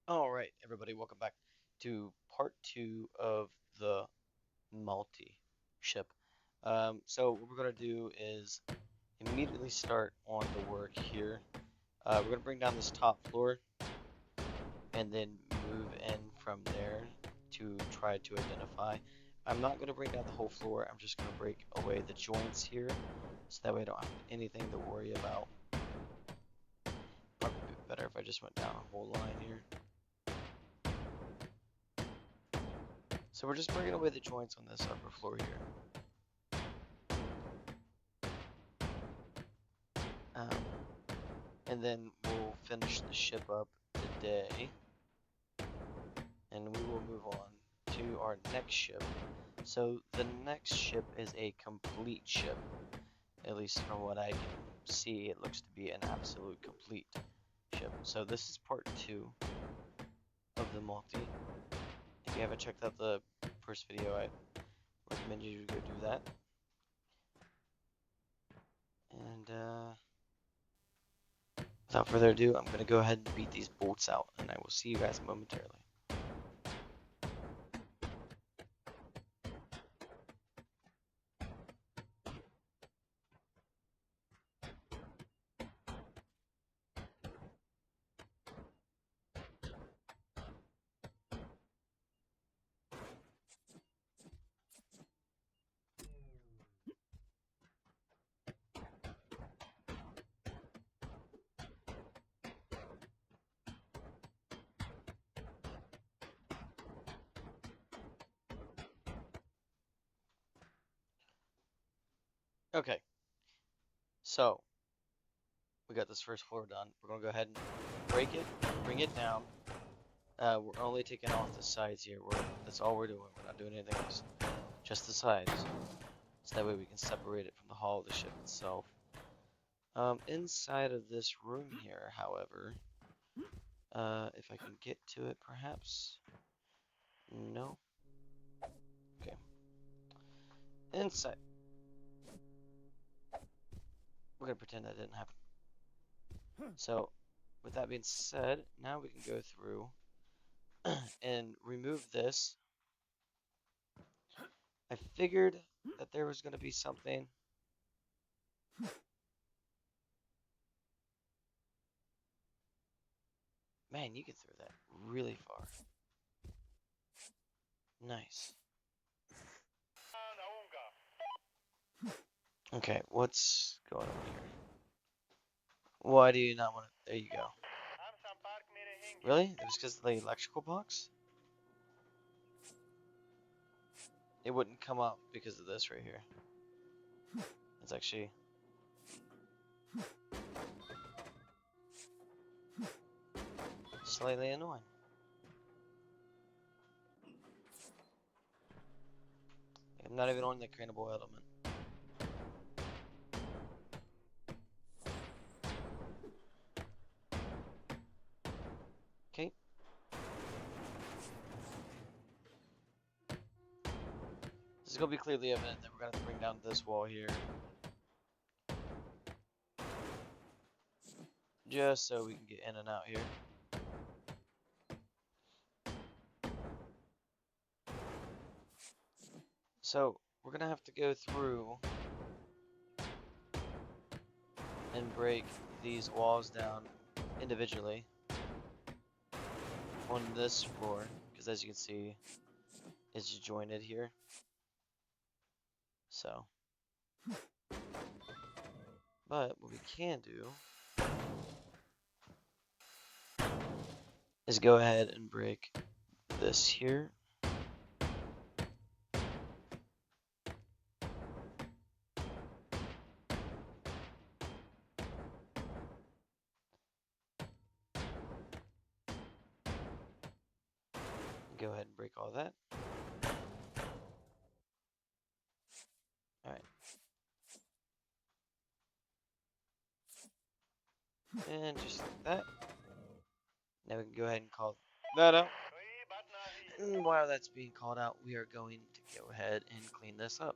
Alright, everybody, welcome back to part two of the multi ship. So what we're going to do is immediately start on the work here. We're going to bring down this top floor and then move in from there to try to identify. I'm not going to bring down the whole floor, I'm just going to break away the joints here so that way I don't have anything to worry about. Probably be better if I just went down a whole line here. So we're just bringing away the joints on this upper floor here. Um, and then we'll finish the ship up today, and we will move on to our next ship. So the next ship is a complete ship, at least from what I can see. It looks to be an absolute complete ship. So this is part two of the multi. If you haven't checked out the first video, I recommend you to go do that. And without further ado, I'm going to go ahead and beat these bolts out, and I will see you guys momentarily. Okay, so we got this first floor done. We're gonna go ahead and break it, bring it down. We're only taking off the sides here. That's all we're doing. We're not doing anything else. Just the sides. So that way we can separate it from the hull of the ship itself. Inside of this room here, however, if I can get to it perhaps. No. Okay. Inside. We're gonna pretend that didn't happen. So, with that being said, now we can go through and remove this. I figured that there was going to be something. Man, you can throw that really far. Nice. Okay, what's going on here? Why do you not want to? There you go. Really? It was because of the electrical box? It wouldn't come up because of this right here. It's actually... slightly annoying. I'm not even on the craneable element. Okay. This is going to be clearly evident that we're going to bring down this wall here. Just so we can get in and out here. So, we're going to have to go through and break these walls down individually on this floor, because as you can see, it's jointed here. So, but what we can do is go ahead and break this here. Go ahead and break all that. Alright. And just like that. Now we can go ahead and call that out. And while that's being called out, we are going to go ahead and clean this up.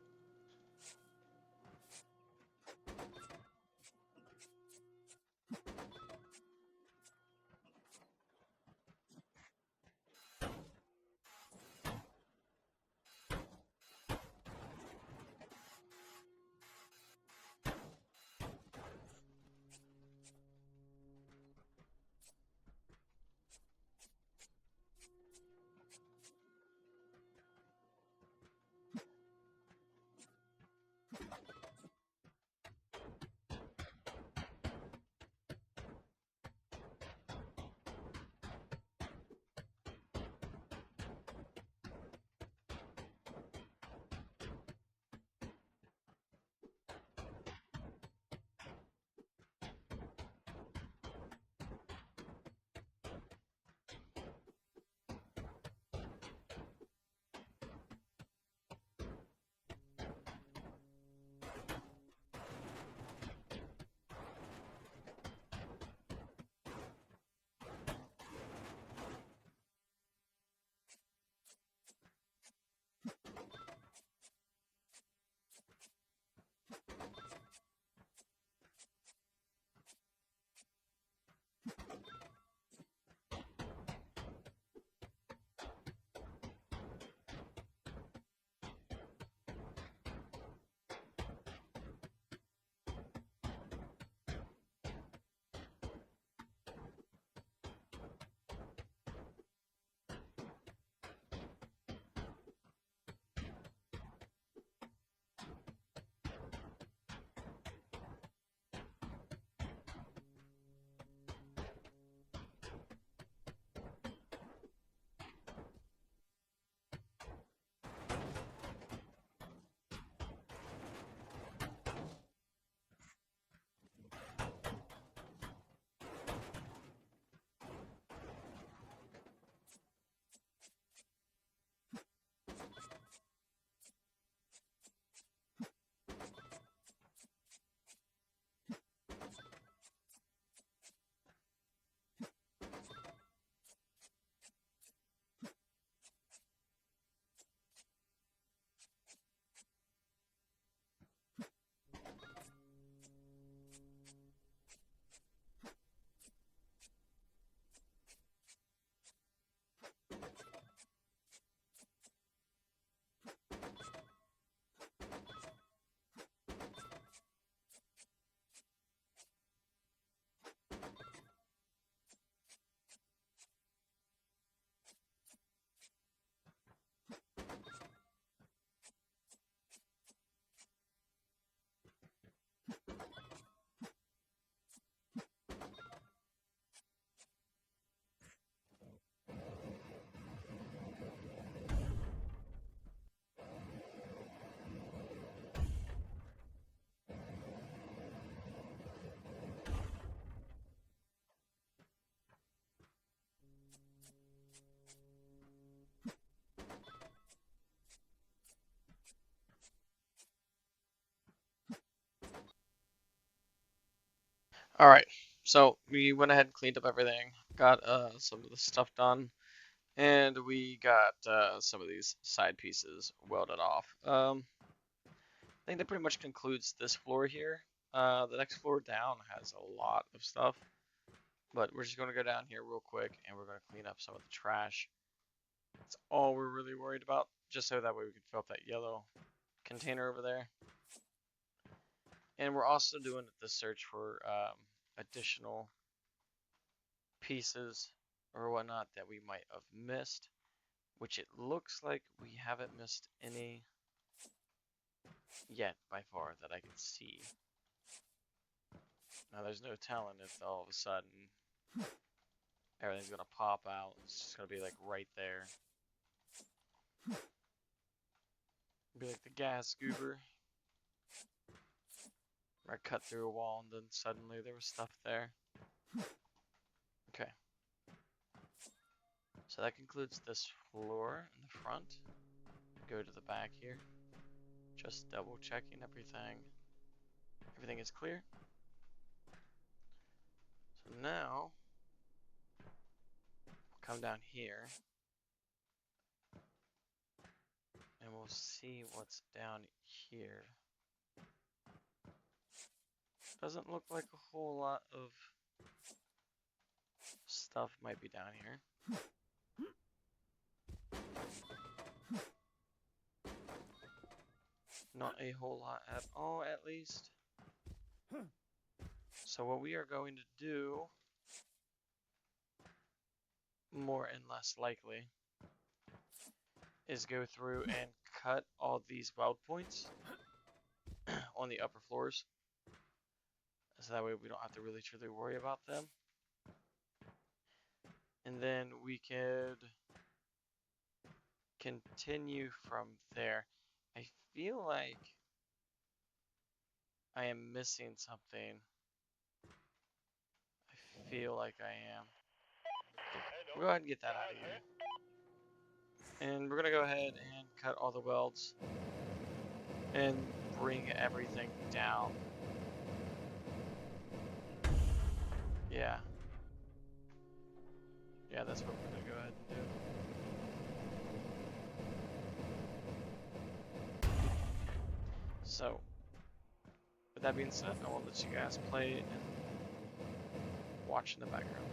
Alright, so we went ahead and cleaned up everything, got some of the stuff done, and we got some of these side pieces welded off. I think that pretty much concludes this floor here. The next floor down has a lot of stuff, but we're just going to go down here real quick and we're going to clean up some of the trash. That's all we're really worried about, just so that way we can fill up that yellow container over there. And we're also doing the search for additional pieces or whatnot that we might have missed, which it looks like we haven't missed any yet by far that I can see. Now there's no telling if all of a sudden everything's gonna pop out. It's just gonna be like right there. Be like the gas goober. Where I cut through a wall and then suddenly there was stuff there. Okay. So that concludes this floor in the front. Go to the back here. Just double checking everything. Everything is clear. So now, we'll come down here. And we'll see what's down here. Doesn't look like a whole lot of stuff might be down here. Not a whole lot at all, at least. So what we are going to do, more and less likely, is go through and cut all these weld points on the upper floors. So that way we don't have to really truly worry about them. And then we could continue from there. I feel like I am missing something. I feel like I am. We'll go ahead and get that out of here. And we're gonna go ahead and cut all the welds and bring everything down. Yeah. Yeah, that's what we're gonna go ahead and do. So, with that being said, I will let you guys play and watch in the background.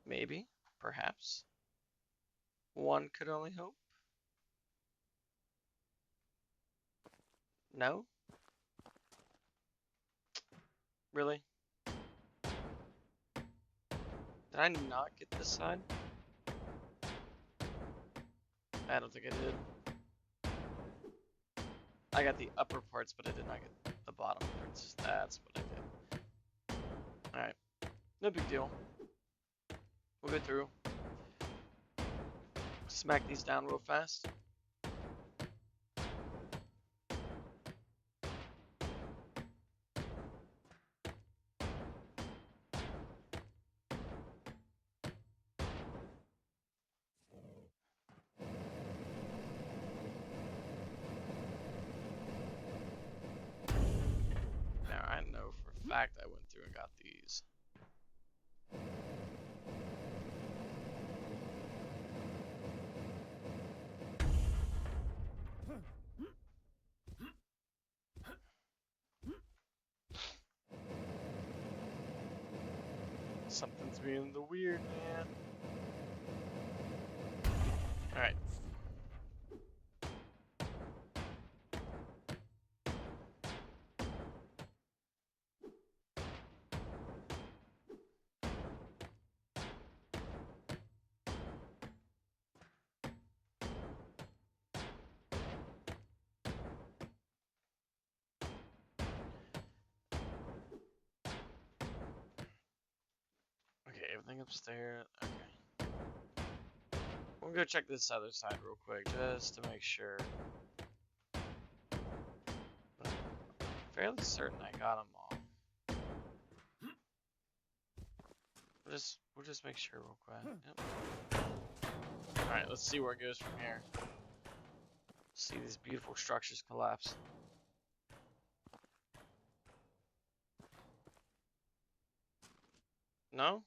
Maybe, perhaps. One could only hope. No? Really? Did I not get this side? I don't think I did. I got the upper parts, but I did not get the bottom parts. That's what I did. Alright. No big deal. We'll go through. Smack these down real fast. Now I know for a fact I went through and got these. Something's being the weird, man. Alright. Okay, everything upstairs. Okay. We'll go check this other side real quick, just to make sure. I'm fairly certain I got them all. We'll just make sure real quick. Yep. Alright, let's see where it goes from here. See these beautiful structures collapse. No?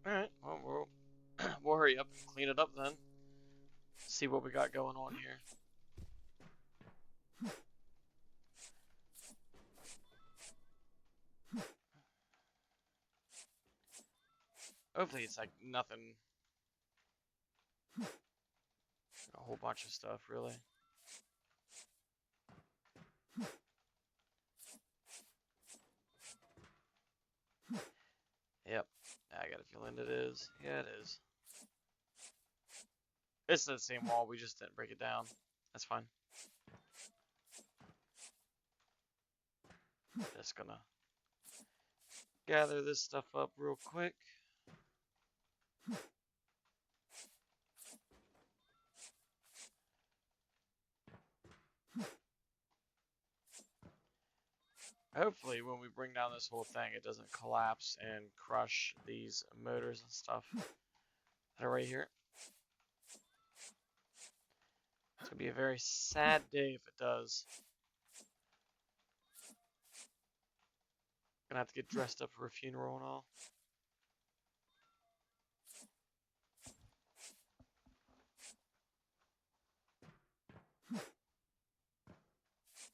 Alright, well, we'll hurry up and clean it up then. See what we got going on here. Hopefully it's like nothing. A whole bunch of stuff, really. Yep, I got a feeling it is. Yeah, it is. It's the same wall, we just didn't break it down. That's fine. Just gonna gather this stuff up real quick. Hopefully when we bring down this whole thing, it doesn't collapse and crush these motors and stuff that are right here. It's gonna be a very sad day if it does. Gonna have to get dressed up for a funeral and all.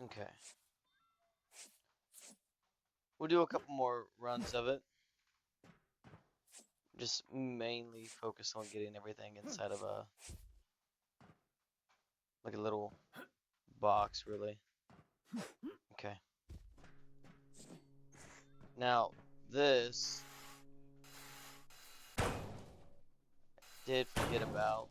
Okay. We'll do a couple more runs of it. Just mainly focus on getting everything inside of like a little box, really. Okay. Now, this did forget about.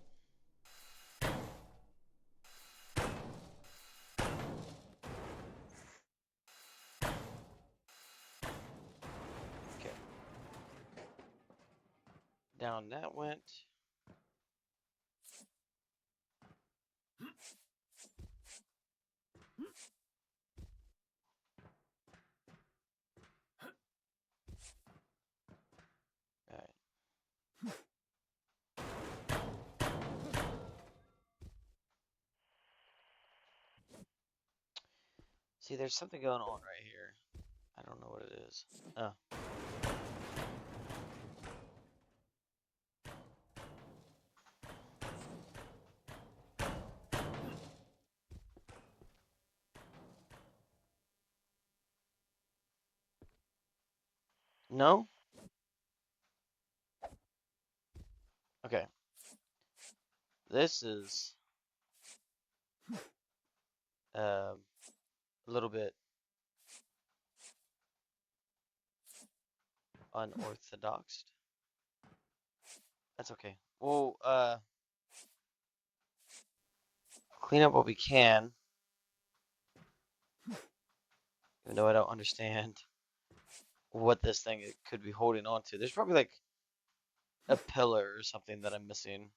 Okay. Down that went. Alright. See, there's something going on right here. I don't know what it is. Oh. No? Okay. This is a little bit unorthodox. That's okay. We'll clean up what we can, even though I don't understand what this thing could be holding on to. There's probably like a pillar or something that I'm missing.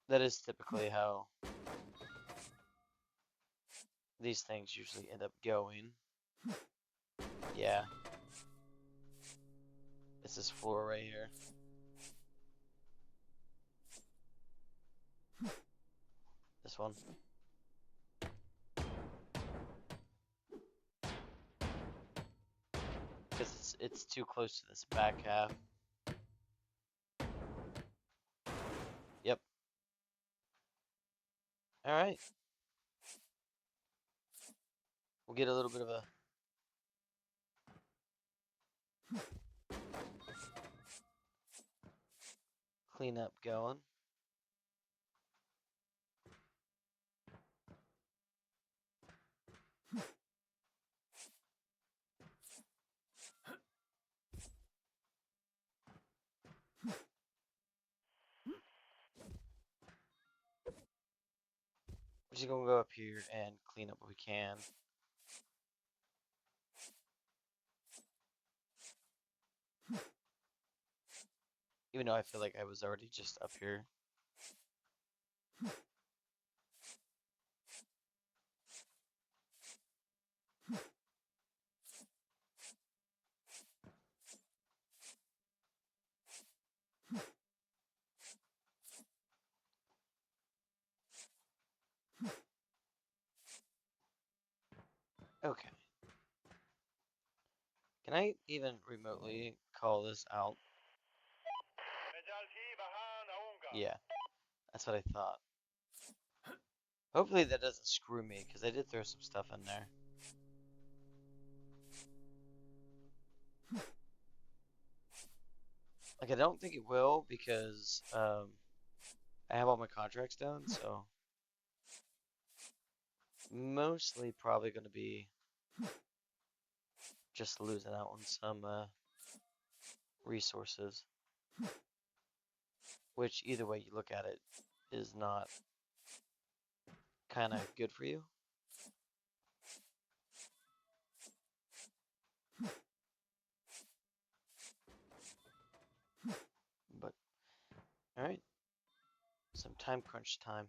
That is typically how these things usually end up going. Yeah. It's this floor right here. This one. Because it's too close to this back half. Yep. Alright. We'll get a little bit of a cleanup going. We're just gonna go up here and clean up what we can. Even though I feel like I was already just up here. Okay. Can I even remotely call this out? Yeah, that's what I thought. Hopefully that doesn't screw me, because I did throw some stuff in there. Like, I don't think it will, because I have all my contracts done, so mostly probably going to be just losing out on some resources, which either way you look at it is not kind of good for you. But, alright, some time crunch time.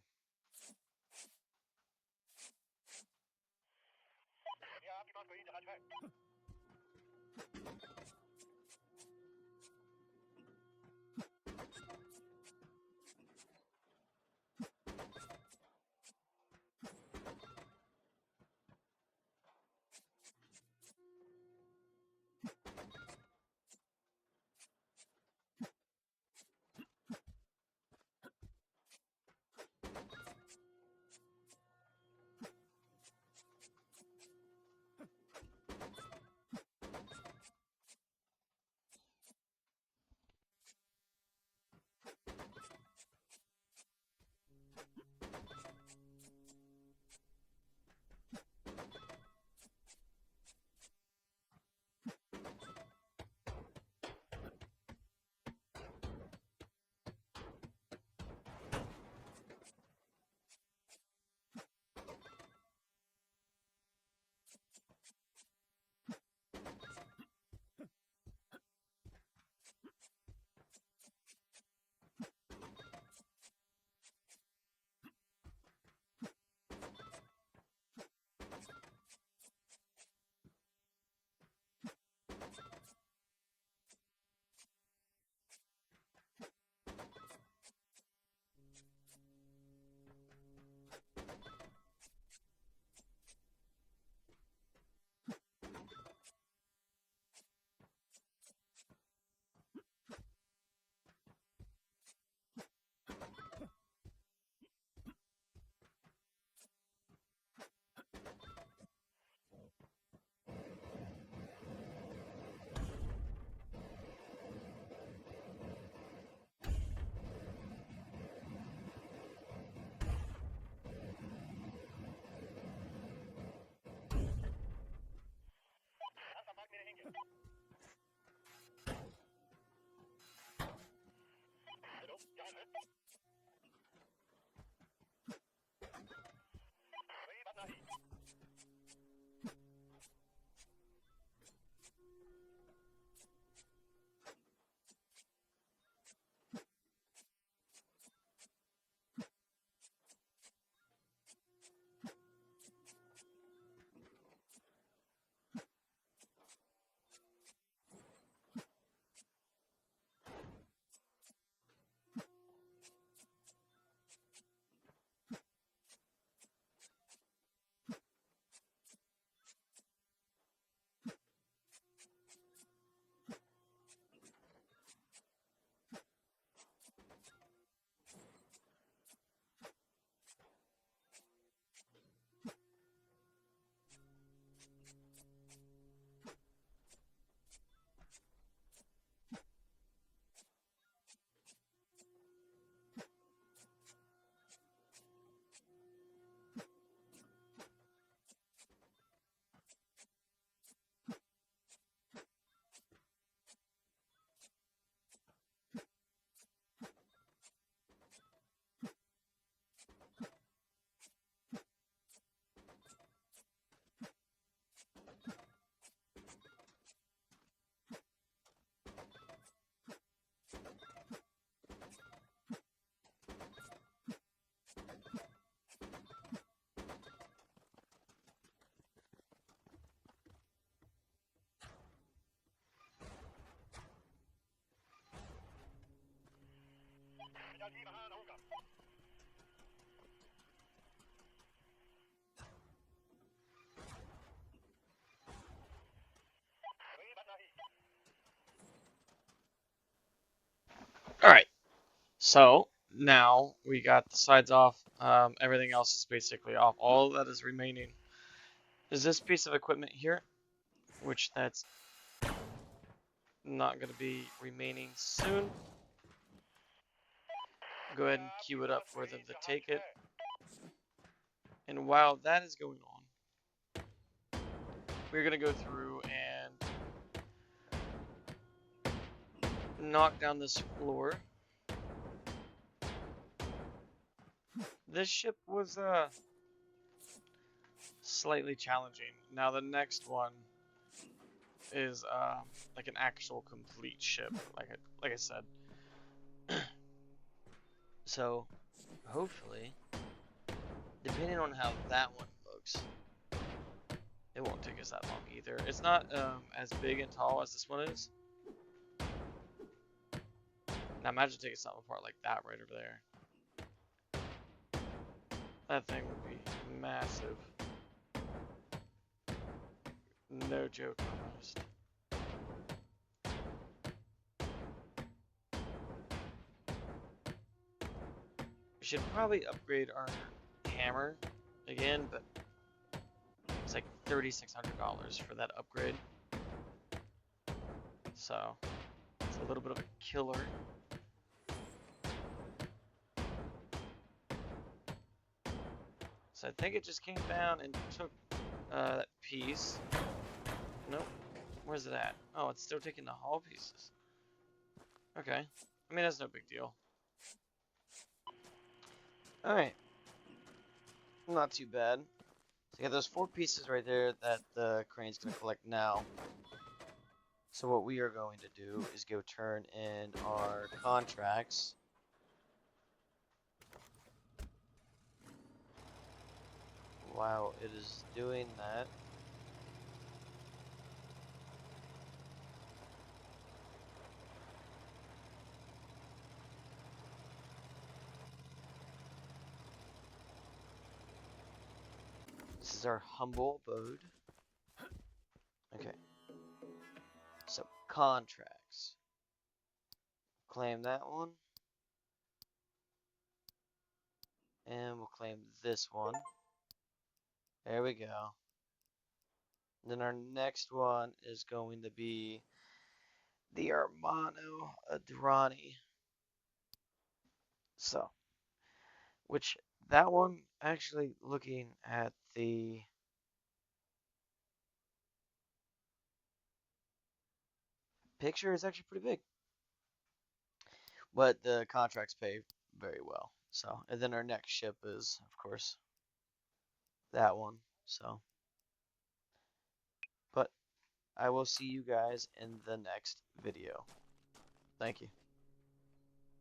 All right. So now we got the sides off. Everything else is basically off. All that is remaining is this piece of equipment here, which that's not going to be remaining soon. Go ahead and queue it up for them to take it. And while that is going on, we're going to go through and knock down this floor. This ship was slightly challenging. Now the next one is like an actual complete ship, like I said. So hopefully, depending on how that one looks, it won't take us that long either. It's not as big and tall as this one is. Now imagine taking something apart like that right over there. That thing would be massive. No joke almost. We should probably upgrade our hammer again, but it's like $3,600 for that upgrade. So it's a little bit of a killer. So I think it just came down and took that piece. Nope. Where's it at? Oh, it's still taking the hull pieces. Okay. I mean, that's no big deal. Alright. Not too bad. So you got those 4 pieces right there that the crane's going to collect now. So what we are going to do is go turn in our contracts. While it is doing that, this is our humble abode. Okay. So contracts. Claim that one. And we'll claim this one. There we go. Then our next one is going to be the Armano Adrani. So, which that one, actually looking at the picture, is actually pretty big. But the contracts pay very well. So, and then our next ship is, of course, that one. So, but I will see you guys in the next video. Thank you.